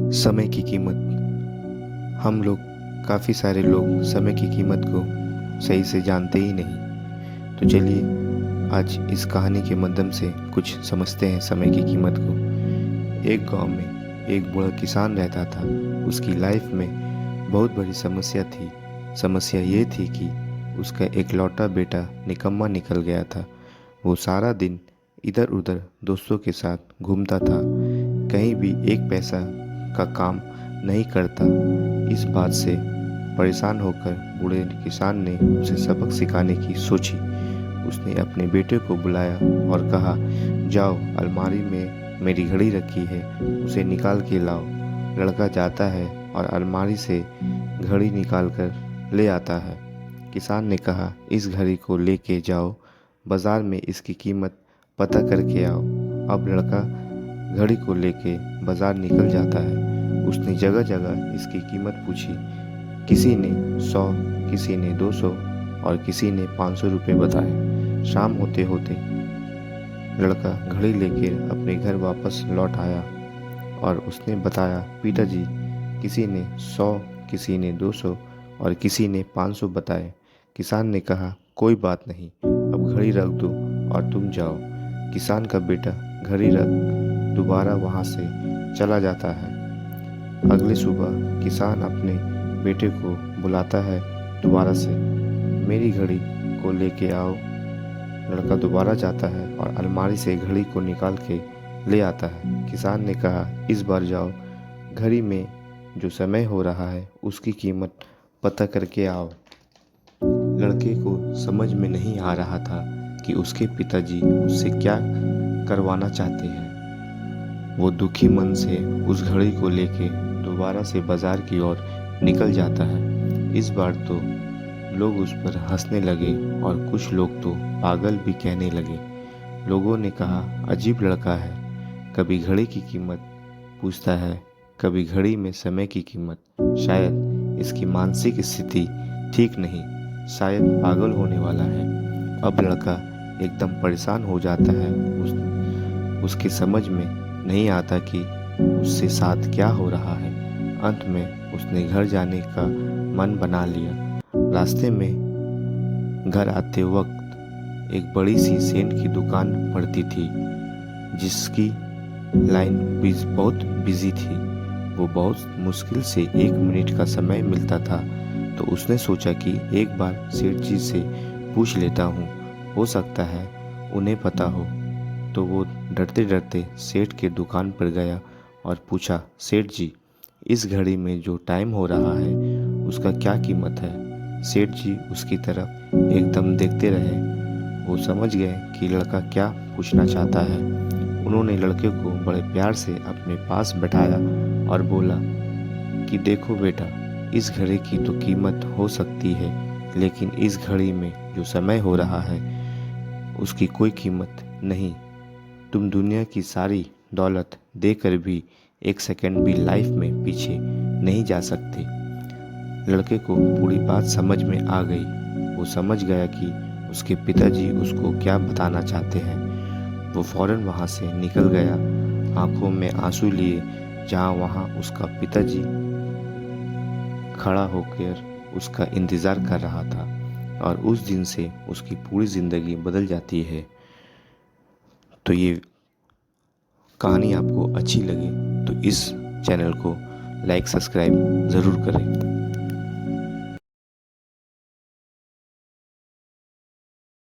समय की कीमत। हम लोग काफ़ी सारे लोग समय की कीमत को सही से जानते ही नहीं। तो चलिए आज इस कहानी के माध्यम से कुछ समझते हैं समय की कीमत को। एक गांव में एक बूढ़ा किसान रहता था। उसकी लाइफ में बहुत बड़ी समस्या थी। समस्या ये थी कि उसका एकलौता बेटा निकम्मा निकल गया था। वो सारा दिन इधर उधर दोस्तों के साथ घूमता था, कहीं भी एक पैसा का काम नहीं करता। इस बात से परेशान होकर बूढ़े किसान ने उसे सबक सिखाने की सोची। उसने अपने बेटे को बुलाया और कहा, जाओ, अलमारी में मेरी घड़ी रखी है, उसे निकाल के लाओ। लड़का जाता है और अलमारी से घड़ी निकाल कर ले आता है। किसान ने कहा, इस घड़ी को लेके जाओ, बाजार में इसकी कीमत पता करके आओ। अब लड़का घड़ी को लेके बाजार निकल जाता है। उसने जगह जगह इसकी कीमत पूछी। किसी ने 100, किसी ने 200 और किसी ने 500 रुपये बताए। शाम होते होते लड़का घड़ी लेकर अपने घर वापस लौट आया और उसने बताया, पिताजी, किसी ने 100, किसी ने 200 और किसी ने 500 बताए। किसान ने कहा, कोई बात नहीं, अब घड़ी रख दो और तुम जाओ। किसान का बेटा घड़ी रख दोबारा वहाँ से चला जाता है। अगली सुबह किसान अपने बेटे को बुलाता है दोबारा से, मेरी घड़ी को लेके आओ। लड़का दोबारा जाता है और अलमारी से घड़ी को निकाल के ले आता है। किसान ने कहा, इस बार जाओ, घड़ी में जो समय हो रहा है उसकी कीमत पता करके आओ। लड़के को समझ में नहीं आ रहा था कि उसके पिताजी उससे क्या करवाना चाहते हैं। वो दुखी मन से उस घड़ी को लेके दोबारा से बाजार की ओर निकल जाता है। इस बार तो लोग उस पर हंसने लगे और कुछ लोग तो पागल भी कहने लगे। लोगों ने कहा, अजीब लड़का है, कभी घड़ी की कीमत पूछता है, कभी घड़ी में समय की कीमत। शायद इसकी मानसिक स्थिति ठीक नहीं, शायद पागल होने वाला है। अब लड़का एकदम परेशान हो जाता है। उसकी समझ में नहीं आता कि उससे साथ क्या हो रहा है। अंत में उसने घर जाने का मन बना लिया। रास्ते में घर आते वक्त एक बड़ी सी सेंट की दुकान पड़ती थी, जिसकी लाइन बहुत बिजी थी। वो बहुत मुश्किल से 1 मिनट का समय मिलता था। तो उसने सोचा कि एक बार सेठ जी से पूछ लेता हूँ, हो सकता है उन्हें पता हो। तो वो डरते डरते सेठ के दुकान पर गया और पूछा, सेठ जी, इस घड़ी में जो टाइम हो रहा है उसका क्या कीमत है। सेठ जी उसकी तरफ एकदम देखते रहे। वो समझ गए कि लड़का क्या पूछना चाहता है। उन्होंने लड़के को बड़े प्यार से अपने पास बैठाया और बोला कि देखो बेटा, इस घड़ी की तो कीमत हो सकती है, लेकिन इस घड़ी में जो समय हो रहा है उसकी कोई कीमत नहीं। तुम दुनिया की सारी दौलत देकर भी 1 सेकंड भी लाइफ में पीछे नहीं जा सकते। लड़के को पूरी बात समझ में आ गई। वो समझ गया कि उसके पिताजी उसको क्या बताना चाहते हैं। वो फौरन वहाँ से निकल गया, आंखों में आंसू लिए, जहाँ वहाँ उसका पिताजी खड़ा होकर उसका इंतज़ार कर रहा था। और उस दिन से उसकी पूरी ज़िंदगी बदल जाती है। तो ये कहानी आपको अच्छी लगे तो इस चैनल को लाइक सब्सक्राइब ज़रूर करें।